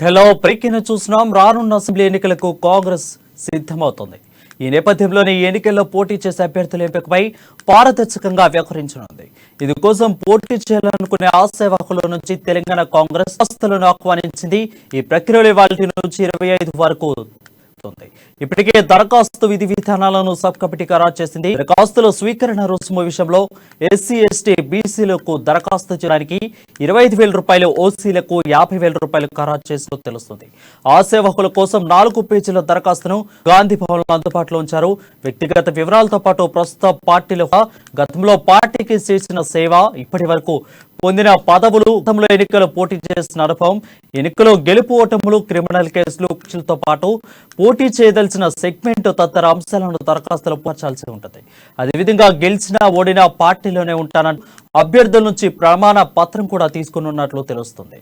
Hello breaking చూస్తున్నాం. రానున్న assembly ఎన్నికలకు కాంగ్రెస్ సిద్ధమవుతోంది. ఈ నేపథ్యంలోనే ఈ ఎన్నికల్లో పోటీ చేసే అభ్యర్థుల ఎంపికపై పారదర్శకంగా వ్యవహరించనుంది. ఇందుకోసం పోటీ చేయాలనుకునే ఆశావాహుల నుంచి తెలంగాణ కాంగ్రెస్ సంస్థలను ఆహ్వానించింది. ఈ ప్రక్రియలో వాటి నుంచి 25 వరకు ఇప్పటికే దరఖాస్తు విధి విధానాలను సబ్ కమిటీ ఖరారు చేసింది. దరఖాస్తుల స్వీకరణ రుసుము విషయంలో ఎస్సీ ఎస్టీ బీసీలకు దరఖాస్తు చేయడానికి 25,000 రూపాయలు, ఓసీలకు 50,000 రూపాయలు ఖరారు చేసినట్టు తెలుస్తుంది. ఆ సేవకుల కోసం 4 పేజీల దరఖాస్తును గాంధీ భవన్ లో అందుబాటులో ఉంచారు. వ్యక్తిగత వివరాలతో పాటు ప్రస్తుత పార్టీలో గతంలో పార్టీకి చేసిన సేవ, ఇప్పటి వరకు పొందిన పదవులు, గతంలో ఎన్నికలు పోటీ చేసిన అనుభవం, ఎన్నికల్లో గెలుపు ఓటములు, క్రిమినల్ కేసులతో పాటు పోటీ చేయదలిచిన సెగ్మెంట్ తదితర అంశాలను దరఖాస్తులు పంచాల్సి ఉంటుంది. అదేవిధంగా గెలిచినా ఓడినా పార్టీలోనే ఉంటానని అభ్యర్థుల నుంచి ప్రమాణ పత్రం కూడా తీసుకున్నట్లు తెలుస్తుంది.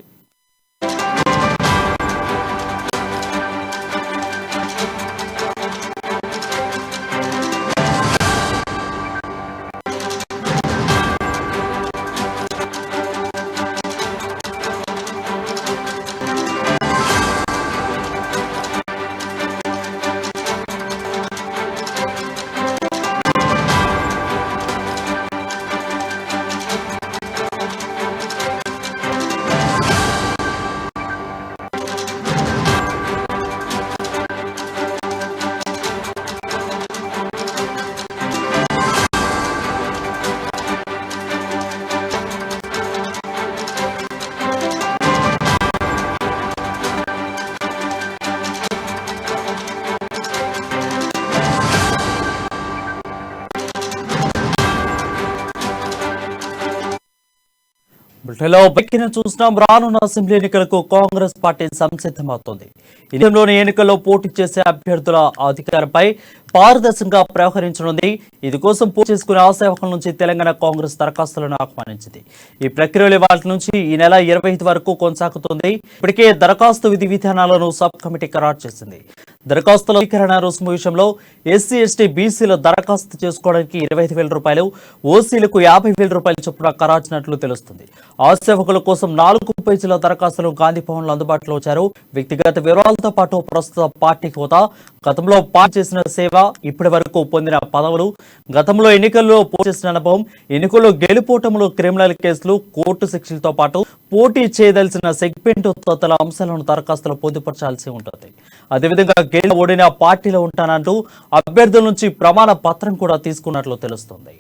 చూస్తున్నాం. రానున్న అసెంబ్లీ ఎన్నికలకు కాంగ్రెస్ పార్టీ సంసిద్ధమవుతోంది. ఎన్నికల్లో పోటీ చేసే అభ్యర్థుల అధికారంపై పారదర్శకంగా వ్యవహరించనుంది. ఇందుకోసం పోటీ చేసుకునే ఆశావాహుల నుంచి తెలంగాణ కాంగ్రెస్ దరఖాస్తులను ఆహ్వానించింది. ఈ ప్రక్రియలో వాటి నుంచి ఈ నెల 25 వరకు కొనసాగుతుంది. ఇప్పటికే దరఖాస్తు విధి విధానాలను సబ్ కమిటీ ఖరారు చేసింది. దరఖాస్తుల స్వీకరణ రుసుము విషయంలో ఎస్సీ ఎస్టీ బీసీలు దరఖాస్తు చేసుకోవడానికి 25,000 రూపాయలు, ఓసీలకు 50,000 రూపాయలు చొప్పున ఖరాచినట్లు తెలుస్తుంది. ఆశావాహుల కోసం 4 పేజీల దరఖాస్తులు గాంధీ భవన్ లో అందుబాటులో వచ్చారు. వ్యక్తిగత వివరాలతో పాటు ప్రస్తుత పార్టీ హోదా, గతంలో పార్టీ చేసిన సేవ, ఇప్పటి వరకు పొందిన పదవులు, గతంలో ఎన్నికల్లో పోటీ చేసిన అనుభవం, ఎన్నికల్లో గెలుపోటములు, క్రిమినల్ కేసులు, కోర్టు శిక్షలతో పాటు పోటీ చేయదలిసిన సెగ్మెంట్ తదితర అంశాలను దరఖాస్తులు పొందుపరచాల్సి ఉంటుంది. అదేవిధంగా ఓడిన పార్టీలో ఉంటానంటూ అభ్యర్థుల నుంచి ప్రమాణ పత్రం కూడా తీసుకున్నట్లు తెలుస్తుంది.